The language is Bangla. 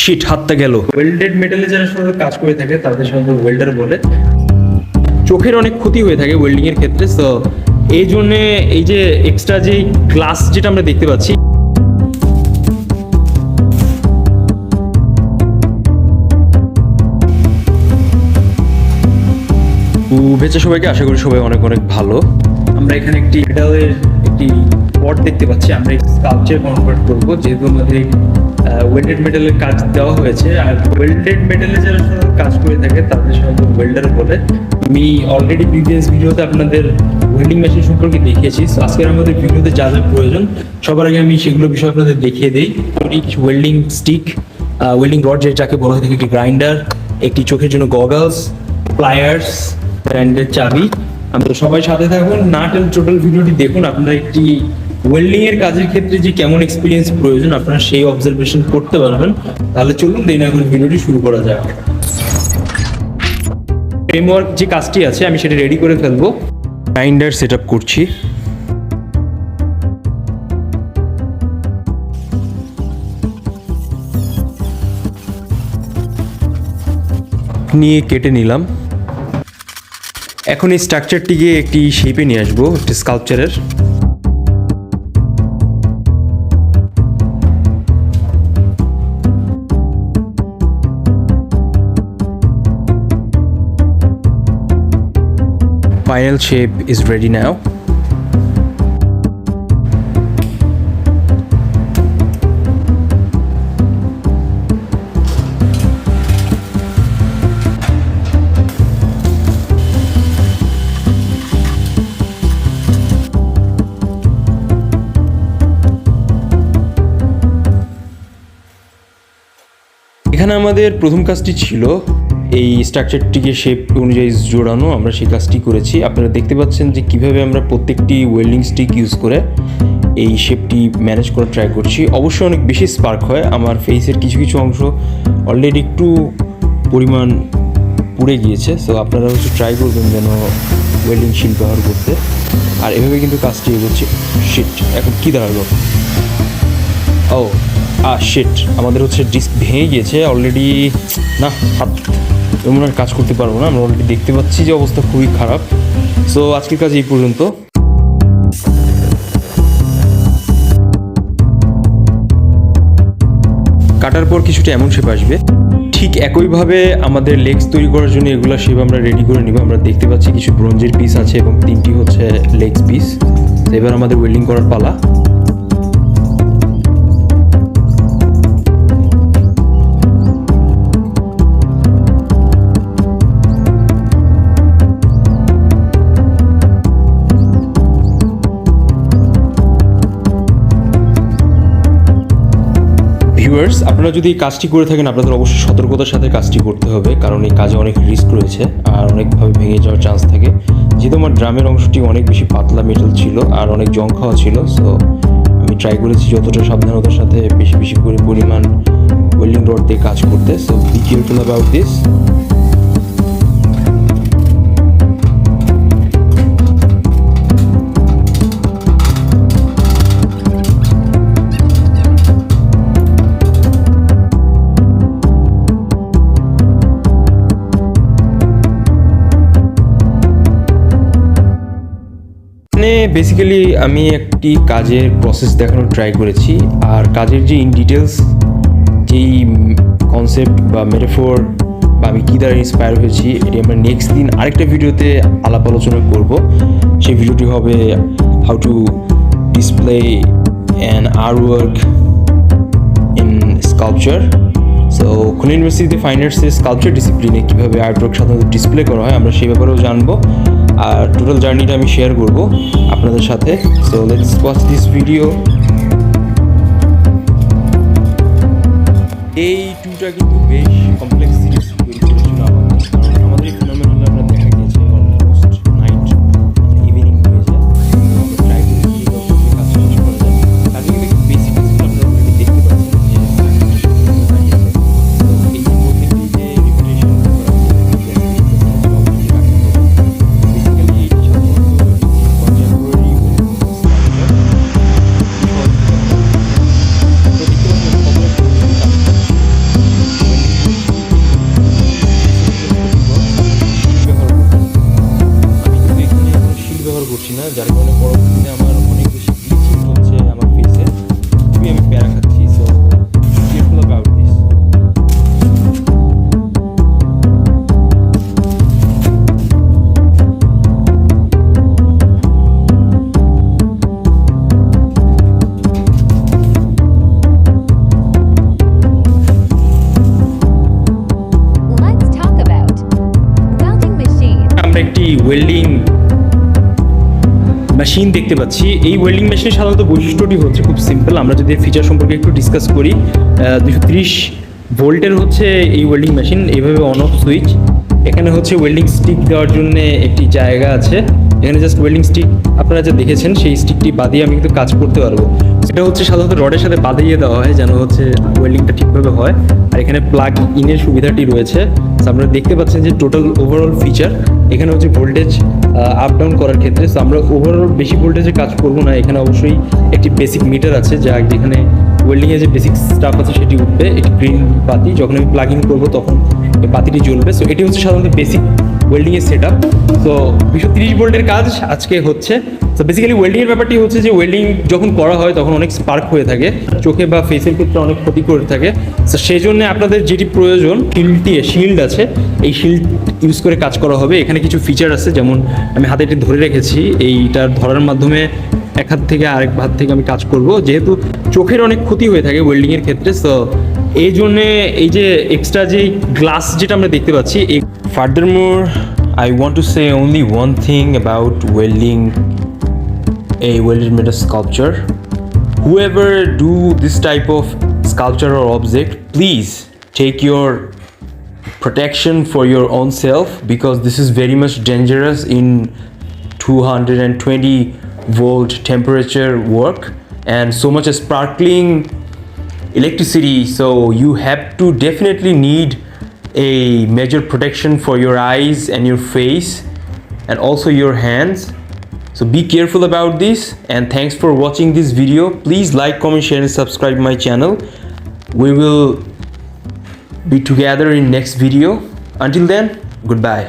শিট, হাতটা গেল। ওয়েল্ডেড মেটালে যারা সাধারণত কাজ করে থাকে তাদের সাধারণত ওয়েল্ডার বলে। চোখের অনেক ক্ষতি হয়ে থাকে ওয়েল্ডিং এর ক্ষেত্রে, তো এই জন্য এই যে এক্সট্রা যে গ্লাস যেটা আমরা দেখতে পাচ্ছি, শুভেচ্ছা সবাইকে, আশা করি সবাই অনেক অনেক ভালো। আমরা এখানে একটি মেটালের একটি পট দেখতে পাচ্ছি, আমরা স্কাল্পচার কনভার্ট করবো, যেহেতু আমাদের ওয়েল্ডেড মেটালের কাজ দেওয়া হয়েছে। আর ওয়েল্ডেড মেটালে যারা সাধারণত কাজ করে থাকে তাদের সাধারণত ওয়েল্ডার বলে। আমি অলরেডি প্রিভিয়াস ভিডিওতে আপনাদের ওয়েল্ডিং মেশিন সম্পর্কে দেখিয়েছি। আজকের আমাদের ভিডিওতে যা যা প্রয়োজন সবার আগে আমি সেগুলো বিষয় আপনাদের দেখিয়ে দিই। কিছু ওয়েল্ডিং স্টিক, ওয়েল্ডিং রড যাকে বলা হয়ে থাকে, একটি গ্রাইন্ডার, একটি চোখের জন্য গগলস, প্লায়ার্স, ব্র্যান্ডের চাবি। আমরা সবাই সাথে থাকুন, না টেনে টোটাল ভিডিওটি দেখুন। আপনারা একটি ওয়েল্ডিং এর কাজের ক্ষেত্রে যে কেমন এক্সপিরিয়েন্স প্রয়োজন আপনারা সেই অবজারভেশন করতে পারবেন। তাহলে চলুন দেরি না করে ভিডিওটি শুরু করা যাক। ফ্রেমওয়ার্ক যে কাজটি আছে আমি সেটা রেডি করে ফেলবো। গ্রাইন্ডার সেট আপ করছি। নিয়ে কেটে নিলাম। এখন এই স্ট্রাকচারটিকে একটি শেপে নিয়ে আসবো, একটি স্কাল্পচারের। Final shape is ready now. এখানে আমাদের প্রথম কাজটি ছিল এই স্ট্রাকচারটিকে শেপ অনুযায়ী জোড়ানো। আমরা সেই কাজটি করেছি। আপনারা দেখতে পাচ্ছেন যে কিভাবে আমরা প্রত্যেকটি ওয়েল্ডিং স্টিক ইউজ করে এই শেপটি ম্যানেজ করার ট্রাই করছি। অবশ্যই অনেক বেশি স্পার্ক হয়। আমার ফেসের কিছু কিছু অংশ অলরেডি একটু পরিমাণ পুড়ে গিয়েছে, সো আপনারা ট্রাই করবেন যেন ওয়েল্ডিং শিট ব্যবহার করতে। আর এভাবে কিন্তু কাজটি এগোচ্ছে। শিট, এখন কী দাঁড়ালো? ও শিট, আমাদের ডিস্ক ভেঙে গিয়েছে অলরেডি। না, হাত এমন আর কাজ করতে পারবো না। আমরা অলরেডি দেখতে পাচ্ছি যে অবস্থা খুবই খারাপ। সো আজকের কাজ এই পর্যন্ত। কাটার পর কিছুটা এমন শেপ আসবে। ঠিক একইভাবে আমাদের লেগস তৈরি করার জন্য এগুলো শেপ আমরা রেডি করে নিব। আমরা দেখতে পাচ্ছি কিছু ব্রোঞ্জের পিস আছে এবং 3টি লেগস পিস। এবার আমাদের ওয়েল্ডিং করার পালা। আপনারা যদি এই কাজটি করে থাকেন আপনাদের অবশ্যই সতর্কতার সাথে কাজটি করতে হবে, কারণ এই কাজে অনেক রিস্ক রয়েছে আর অনেকভাবে ভেঙে যাওয়ার চান্স থাকে। যেহেতু আমার ড্রামের অংশটি অনেক বেশি পাতলা মেটাল ছিল আর অনেক জং খাওয়া ছিল, সো আমি ট্রাই করেছি যতটা সাবধানতার সাথে বেশি বেশি করে পরিমাণ ওয়েল্ডিং রড দিয়ে কাজ করতে। So be careful about this. Basically আমি একটি কাজের প্রসেস দেখানোর ট্রাই করেছি, আর কাজের যে ইন ডিটেলস যেই কনসেপ্ট বা মেটাফোর বা আমি কী দ্বারা ইন্সপায়ার হয়েছি এটি আমরা নেক্সট দিন আরেকটা ভিডিওতে আলাপ আলোচনা করব। সেই ভিডিওটি হবে how to display an artwork in sculpture. So Khulna ইউনিভার্সিটিতে ফাইন আর্টসের স্কাল্পচার ডিসিপ্লিনে কীভাবে আর্টওয়ার্ক সাধারণত ডিসপ্লে করা হয় আমরা সেই ব্যাপারেও জানবো, আর টোটাল জার্নিটা আমি শেয়ার করব আপনাদের সাথে। So let's watch this video. এই টুটা কিন্তু বেশ কমপ্লেক্সিটি তৈরি করেছিল আমাদের এই ফিনোমেনন আমরা দেখা গিয়েছে অলমোস্ট নাইট ইভিনিং হয়ে যায়। আমরা ট্রাই করি কাজ শেষ করা যায়। তার কিন্তু বেসিক আপনারা অলরেডি দেখতে পাচ্ছেন যে এই প্রত্যেকটি যে রিপিটেশন ওয়েল্ডিং মেশিন দেখতে পাচ্ছি। এই ওয়েল্ডিং মেশিনের সাধারণত বৈশিষ্ট্যটি হচ্ছে খুব সিম্পল। আমরা যদি ফিচার সম্পর্কে একটু ডিসকাস করি, 230 ভোল্টের হচ্ছে এই ওয়েল্ডিং মেশিন। এইভাবে অন অফ সুইচ, এখানে হচ্ছে ওয়েল্ডিং স্টিক দেওয়ার জন্য একটি জায়গা আছে। এখানে জাস্ট ওয়েল্ডিং স্টিক আপনারা যা দেখেছেন সেই স্টিকটি বাদিয়ে আমি কিন্তু কাজ করতে পারবো। সেটা হচ্ছে সাধারণত রডের সাথে বাঁধিয়ে দেওয়া হয় যেন হচ্ছে ওয়েল্ডিংটা ঠিকভাবে হয়। আর এখানে প্লাগ ইনের সুবিধাটি রয়েছে। So আপনারা দেখতে পাচ্ছেন যে টোটাল ওভারঅল ফিচার এখানে হচ্ছে ভোল্টেজ আপ ডাউন করার ক্ষেত্রে। So আমরা ওভারঅল বেশি ভোল্টেজে কাজ করবো না। এখানে অবশ্যই একটি বেসিক মিটার আছে যা যেখানে ওয়েল্ডিংয়ে যে বেসিক স্টাফ আছে সেটি উঠবে। এটি গ্রিন বাতি, যখন আমি প্লাগ ইন করবো তখন এই বাতিটি জ্বলবে। সো এটি হচ্ছে সাধারণত বেসিক ওয়েল্ডিংয়ের সেট আপ। সো 230 ভোল্টের কাজ আজকে হচ্ছে। তো বেসিক্যালি ওয়েল্ডিংয়ের ব্যাপারটি হচ্ছে যে ওয়েল্ডিং যখন করা হয় তখন অনেক স্পার্ক হয়ে থাকে, চোখে বা ফেসের ক্ষেত্রে অনেক ক্ষতি করে থাকে। তো সেই জন্য আপনাদের যেটি প্রয়োজন, শিল্ড আছে, এই শিল্ড ইউজ করে কাজ করা হবে। এখানে কিছু ফিচার আছে, যেমন আমি হাতে এটি ধরে রেখেছি, এইটার ধরার মাধ্যমে এক হাত থেকে আরেক হাত থেকে আমি কাজ করব, যেহেতু চোখের অনেক ক্ষতি হয়ে থাকে ওয়েল্ডিংয়ের ক্ষেত্রে। সো এই জন্যে এই যে এক্সট্রা যে গ্লাস যেটা আমরা দেখতে পাচ্ছি। Furthermore, I want to say only one thing about welding a welded metal sculpture. Whoever do this type of sculpture or object, please take your protection for your own self, because this is very much dangerous in 220 volt temperature work and so much sparkling electricity. So you have to definitely need a major protection for your eyes and your face and also your hands. So be careful about this, and thanks for watching this video. Please like, comment, share and subscribe my channel. We will be together in next video. Until then, goodbye.